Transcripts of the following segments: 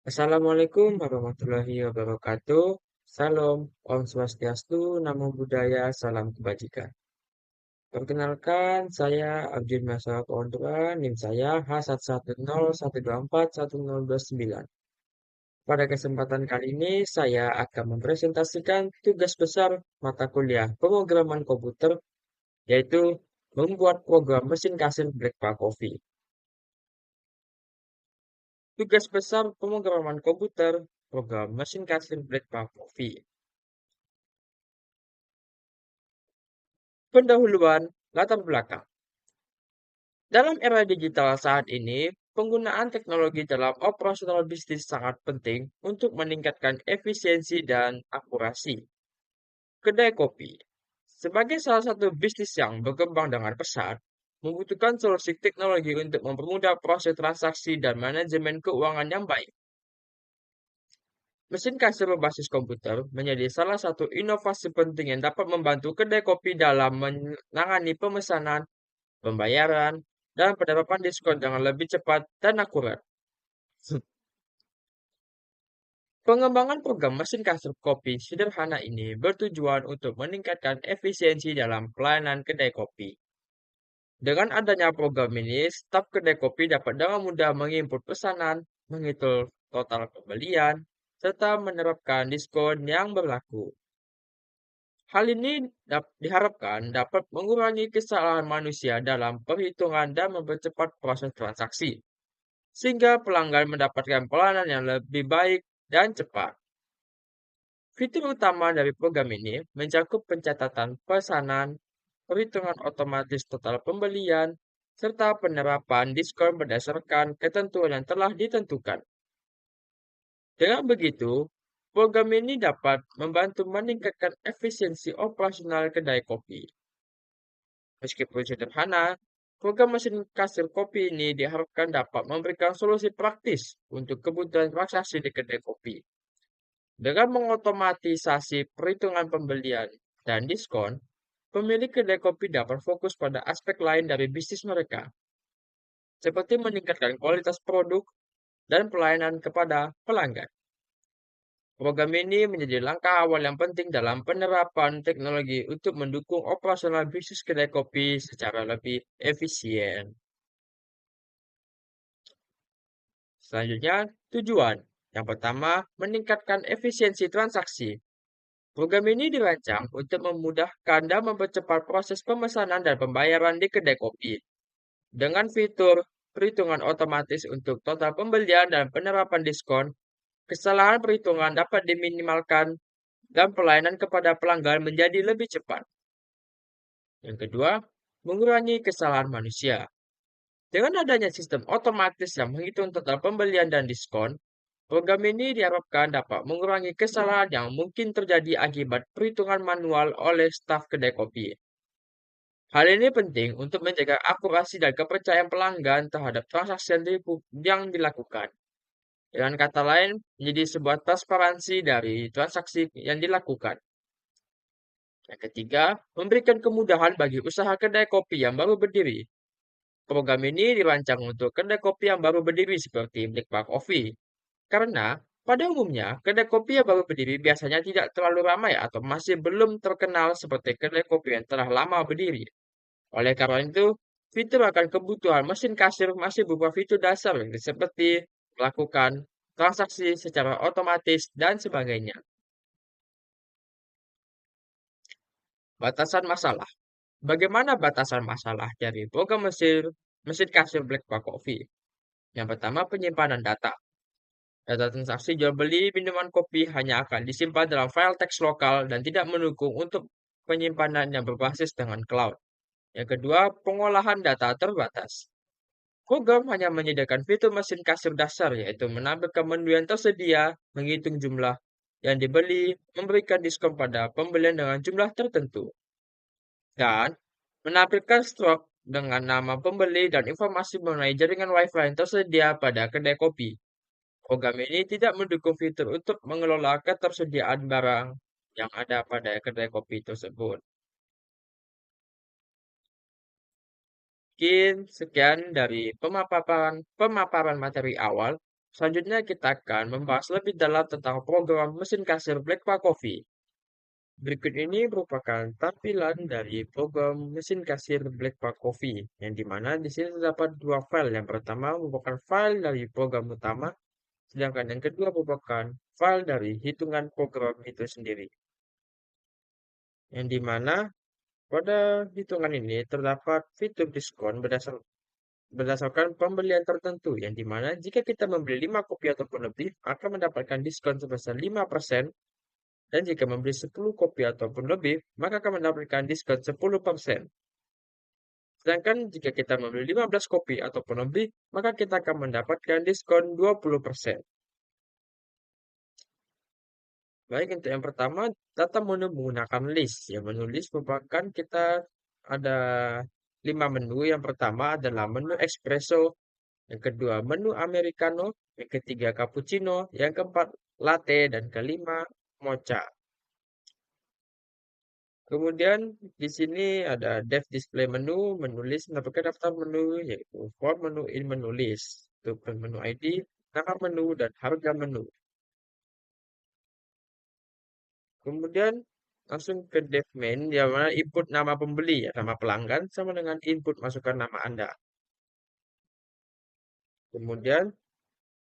Assalamualaikum warahmatullahi wabarakatuh. Salam, Om Swastiastu, Namo Buddhaya, Salam Kebajikan. Perkenalkan, saya Abdul Masal Kondra, NIM saya H1101241029. Pada kesempatan kali ini, saya akan mempresentasikan tugas besar mata kuliah pemrograman komputer, yaitu membuat program mesin kasir Black Bar Coffee. Tugas besar pemrograman komputer, program mesin kasir Black Bar Coffee. Pendahuluan latar belakang. Dalam era digital saat ini, penggunaan teknologi dalam operasional bisnis sangat penting untuk meningkatkan efisiensi dan akurasi. Kedai kopi, sebagai salah satu bisnis yang berkembang dengan pesat, membutuhkan solusi teknologi untuk mempermudah proses transaksi dan manajemen keuangan yang baik. Mesin kasir berbasis komputer menjadi salah satu inovasi penting yang dapat membantu kedai kopi dalam menangani pemesanan, pembayaran, dan penerapan diskon dengan lebih cepat dan akurat. Pengembangan program mesin kasir kopi sederhana ini bertujuan untuk meningkatkan efisiensi dalam pelayanan kedai kopi. Dengan adanya program ini, staf kedai kopi dapat dengan mudah menginput pesanan, menghitung total pembelian, serta menerapkan diskon yang berlaku. Hal ini diharapkan dapat mengurangi kesalahan manusia dalam perhitungan dan mempercepat proses transaksi, sehingga pelanggan mendapatkan pelayanan yang lebih baik dan cepat. Fitur utama dari program ini mencakup pencatatan pesanan, perhitungan otomatis total pembelian, serta penerapan diskon berdasarkan ketentuan yang telah ditentukan. Dengan begitu, program ini dapat membantu meningkatkan efisiensi operasional kedai kopi. Meskipun sederhana, program mesin kasir kopi ini diharapkan dapat memberikan solusi praktis untuk kebutuhan transaksi di kedai kopi. Dengan mengotomatisasi perhitungan pembelian dan diskon, pemilik kedai kopi dapat fokus pada aspek lain dari bisnis mereka, seperti meningkatkan kualitas produk dan pelayanan kepada pelanggan. Program ini menjadi langkah awal yang penting dalam penerapan teknologi untuk mendukung operasional bisnis kedai kopi secara lebih efisien. Selanjutnya, tujuan. Yang pertama, meningkatkan efisiensi transaksi. Program ini dirancang untuk memudahkan dan mempercepat proses pemesanan dan pembayaran di kedai kopi. Dengan fitur perhitungan otomatis untuk total pembelian dan penerapan diskon, kesalahan perhitungan dapat diminimalkan dan pelayanan kepada pelanggan menjadi lebih cepat. Yang kedua, mengurangi kesalahan manusia. Dengan adanya sistem otomatis yang menghitung total pembelian dan diskon, program ini diharapkan dapat mengurangi kesalahan yang mungkin terjadi akibat perhitungan manual oleh staf kedai kopi. Hal ini penting untuk menjaga akurasi dan kepercayaan pelanggan terhadap transaksi yang dilakukan. Dengan kata lain, menjadi sebuah transparansi dari transaksi yang dilakukan. Yang ketiga, memberikan kemudahan bagi usaha kedai kopi yang baru berdiri. Program ini dirancang untuk kedai kopi yang baru berdiri seperti Black Bar Coffee. Karena pada umumnya, kedai kopi yang baru berdiri biasanya tidak terlalu ramai atau masih belum terkenal seperti kedai kopi yang telah lama berdiri. Oleh karena itu, fitur akan kebutuhan mesin kasir masih berupa fitur dasar seperti melakukan transaksi secara otomatis dan sebagainya. Batasan masalah. Bagaimana batasan masalah dari program mesin kasir Black Bar Coffee? Yang pertama, penyimpanan data. Data transaksi jual beli minuman kopi hanya akan disimpan dalam file teks lokal dan tidak mendukung untuk penyimpanan yang berbasis dengan cloud. Yang kedua, pengolahan data terbatas. Program hanya menyediakan fitur mesin kasir dasar, yaitu menampilkan menu yang tersedia, menghitung jumlah yang dibeli, memberikan diskon pada pembelian dengan jumlah tertentu, dan menampilkan stok dengan nama pembeli dan informasi mengenai jaringan WiFi yang tersedia pada kedai kopi. Program ini tidak mendukung fitur untuk mengelola ketersediaan barang yang ada pada kedai kopi tersebut. Mungkin sekian dari pemaparan materi awal. Selanjutnya kita akan membahas lebih dalam tentang program mesin kasir Blackpa Coffee. Berikut ini merupakan tampilan dari program mesin kasir Blackpa Coffee, yang dimana di sini terdapat dua file. Yang pertama merupakan file dari program utama, sedangkan yang kedua merupakan file dari hitungan program itu sendiri. Yang dimana pada hitungan ini terdapat fitur diskon berdasarkan pembelian tertentu, yang dimana jika kita membeli 5 kopi ataupun lebih akan mendapatkan diskon sebesar 5%, dan jika membeli 10 kopi ataupun lebih maka akan mendapatkan diskon 10%. Sedangkan jika kita membeli 15 kopi ataupun lebih maka kita akan mendapatkan diskon 20%. Baik, untuk yang pertama, data menu menggunakan list. Ya, menu list merupakan kita ada 5 menu. Yang pertama adalah menu espresso, yang kedua menu americano, yang ketiga cappuccino, yang keempat latte, dan kelima mocha. Kemudian di sini ada dev display menu, menulis menampilkan daftar menu, yaitu form menu, in menu list, untuk menu ID, nama menu, dan harga menu. Kemudian langsung ke dev main, yang mana input nama pembeli, ya, nama pelanggan, sama dengan input masukkan nama Anda. Kemudian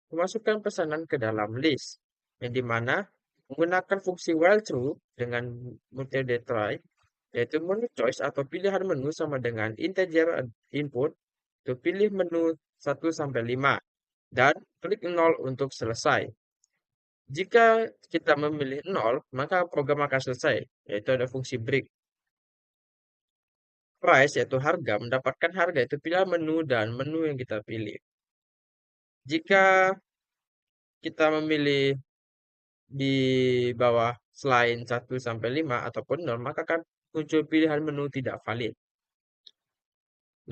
memasukkan pesanan ke dalam list, yang dimana menggunakan fungsi while true dengan metode try, yaitu menu choice atau pilihan menu sama dengan integer input, untuk pilih menu 1 sampai 5 dan klik 0 untuk selesai. Jika kita memilih 0, maka program akan selesai, yaitu ada fungsi break. Price yaitu harga, mendapatkan harga itu pilihan menu dan menu yang kita pilih. Jika kita memilih di bawah selain 1 sampai 5 ataupun 0, maka akan muncul pilihan menu tidak valid.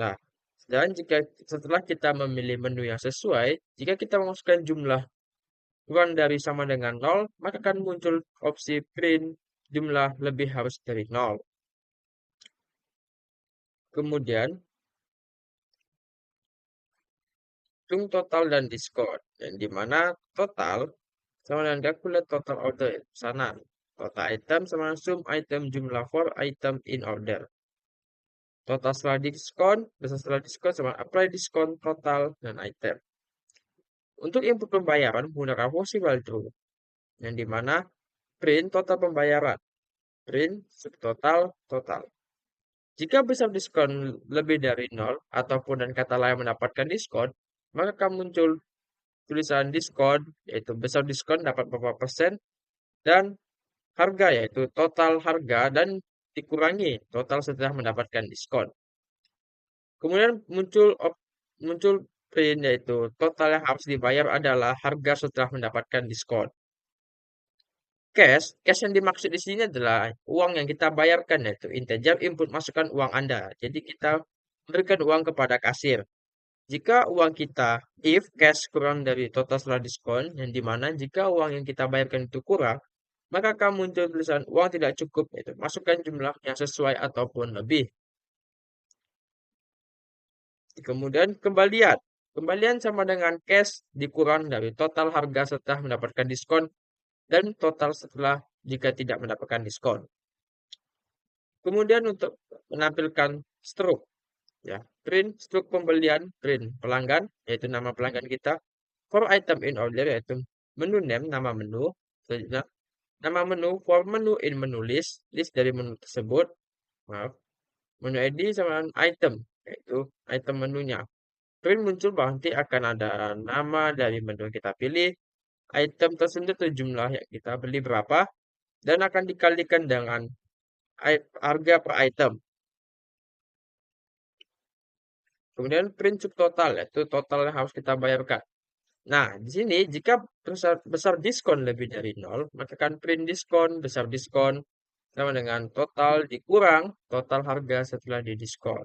Nah, dan jika setelah kita memilih menu yang sesuai, jika kita memasukkan jumlah kurang dari sama dengan 0, maka akan muncul opsi print jumlah lebih harus dari 0. Kemudian, hitung total dan diskon, yang dimana total sama dengan calculate total order pesanan. Total item sama dengan sum item jumlah for item in order. Total setelah diskon, besar setelah diskon sama apply diskon total dan item. Untuk input pembayaran menggunakan fungsi while true, yang dimana print total pembayaran, print subtotal total. Jika besar diskon lebih dari 0 ataupun dan kata lain mendapatkan diskon, maka akan muncul tulisan diskon, yaitu besar diskon dapat berapa persen, dan harga, yaitu total harga dan dikurangi total setelah mendapatkan diskon. Kemudian muncul print, yaitu total yang harus dibayar adalah harga setelah mendapatkan diskon. Cash yang dimaksud di sini adalah uang yang kita bayarkan, yaitu integer input masukkan uang Anda. Jadi kita memberikan uang kepada kasir. Jika uang kita, if cash kurang dari total setelah diskon, yang dimana jika uang yang kita bayarkan itu kurang, maka akan muncul tulisan uang tidak cukup, yaitu masukkan jumlah yang sesuai ataupun lebih. Kemudian kembalian. Kembalian sama dengan cash dikurang dari total harga setelah mendapatkan diskon dan total setelah jika tidak mendapatkan diskon. Kemudian untuk menampilkan stroke, ya, print stroke pembelian, print pelanggan, yaitu nama pelanggan kita. For item in order, yaitu menu name, nama menu. Selanjutnya, nama menu, for menu in menu list, list dari menu tersebut. Maaf. Menu ID sama item, yaitu item menunya. Print muncul bahwa nanti akan ada nama dari menu yang kita pilih, item tersebut atau jumlah yang kita beli berapa, dan akan dikalikan dengan harga per item. Kemudian print subtotal, yaitu total yang harus kita bayarkan. Nah, di sini jika besar diskon lebih dari 0, maka akan print diskon, besar diskon, sama dengan total dikurang total harga setelah didiskon.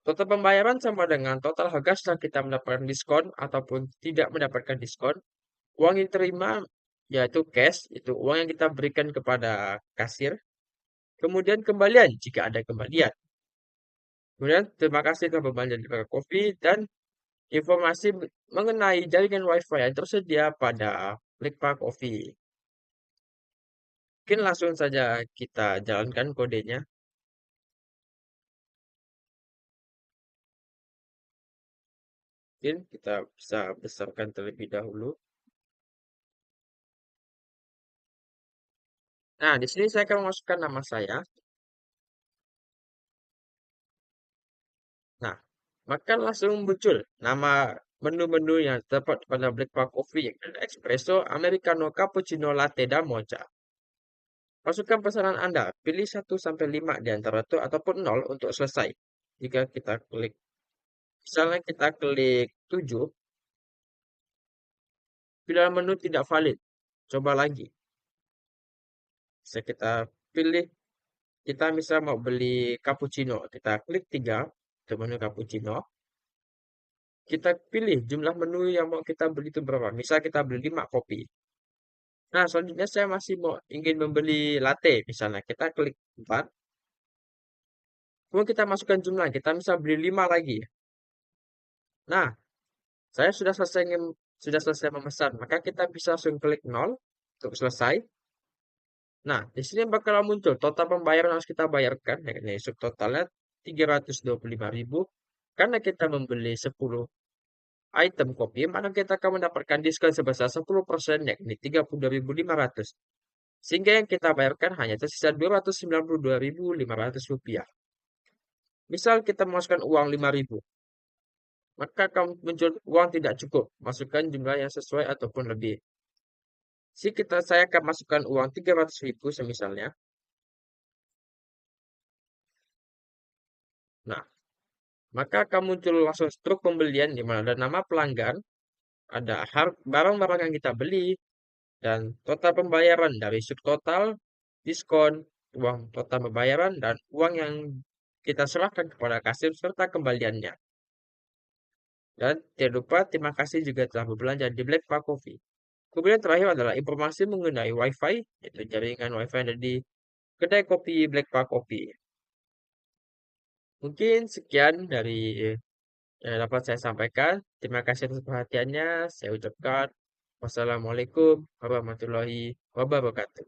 Total pembayaran sama dengan total harga setelah kita mendapatkan diskon ataupun tidak mendapatkan diskon. Uang yang diterima yaitu cash, itu uang yang kita berikan kepada kasir. Kemudian kembalian jika ada kembalian. Kemudian terima kasih telah berbelanja di Kopi, dan informasi mengenai jaringan WiFi yang tersedia pada Blackpark Coffee. Mungkin langsung saja kita jalankan kodenya. Mungkin kita bisa besarkan terlebih dahulu. Nah, di sini saya akan memasukkan nama saya. Nah, maka langsung muncul nama menu-menu yang terdapat pada Blackpark Coffee yang ada espresso, americano, cappuccino, latte, dan mocha. Masukkan pesanan Anda, pilih 1 sampai 5 di antara itu ataupun 0 untuk selesai. Jika kita klik, misalnya kita klik 7, pilihan menu tidak valid. Coba lagi. Bisa kita pilih, kita misal mau beli cappuccino, kita klik 3 untuk menu cappuccino. Kita pilih jumlah menu yang mau kita beli itu berapa. Misal kita beli 5 kopi. Nah, selanjutnya saya masih ingin membeli latte. Misalnya kita klik 4. Kemudian kita masukkan jumlah. Kita bisa beli 5 lagi. Nah, saya sudah selesai memesan. Maka kita bisa langsung klik 0 untuk selesai. Nah, di sini bakal muncul total pembayaran yang harus kita bayarkan. Yakni subtotalnya 325.000. Karena kita membeli 10 item kopi, maka kita akan mendapatkan diskon sebesar 10%, yakni 32.500. Sehingga yang kita bayarkan hanya tersisa 292.500 rupiah. Misal kita memasukkan uang 5.000, maka akan muncul uang tidak cukup. Masukkan jumlah yang sesuai ataupun lebih. Saya akan masukkan uang 300.000 semisalnya. Nah, maka akan muncul langsung struk pembelian di mana ada nama pelanggan, ada barang-barang yang kita beli, dan total pembayaran dari subtotal, diskon, uang total pembayaran, dan uang yang kita serahkan kepada kasir serta kembaliannya. Dan jangan lupa terima kasih juga telah berbelanja di Black Park Coffee. Kemudian terakhir adalah informasi mengenai WiFi, yaitu jaringan WiFi yang ada di kedai kopi Black Park Coffee. Mungkin sekian dari yang dapat saya sampaikan. Terima kasih atas perhatiannya. Saya ucapkan wassalamualaikum warahmatullahi wabarakatuh.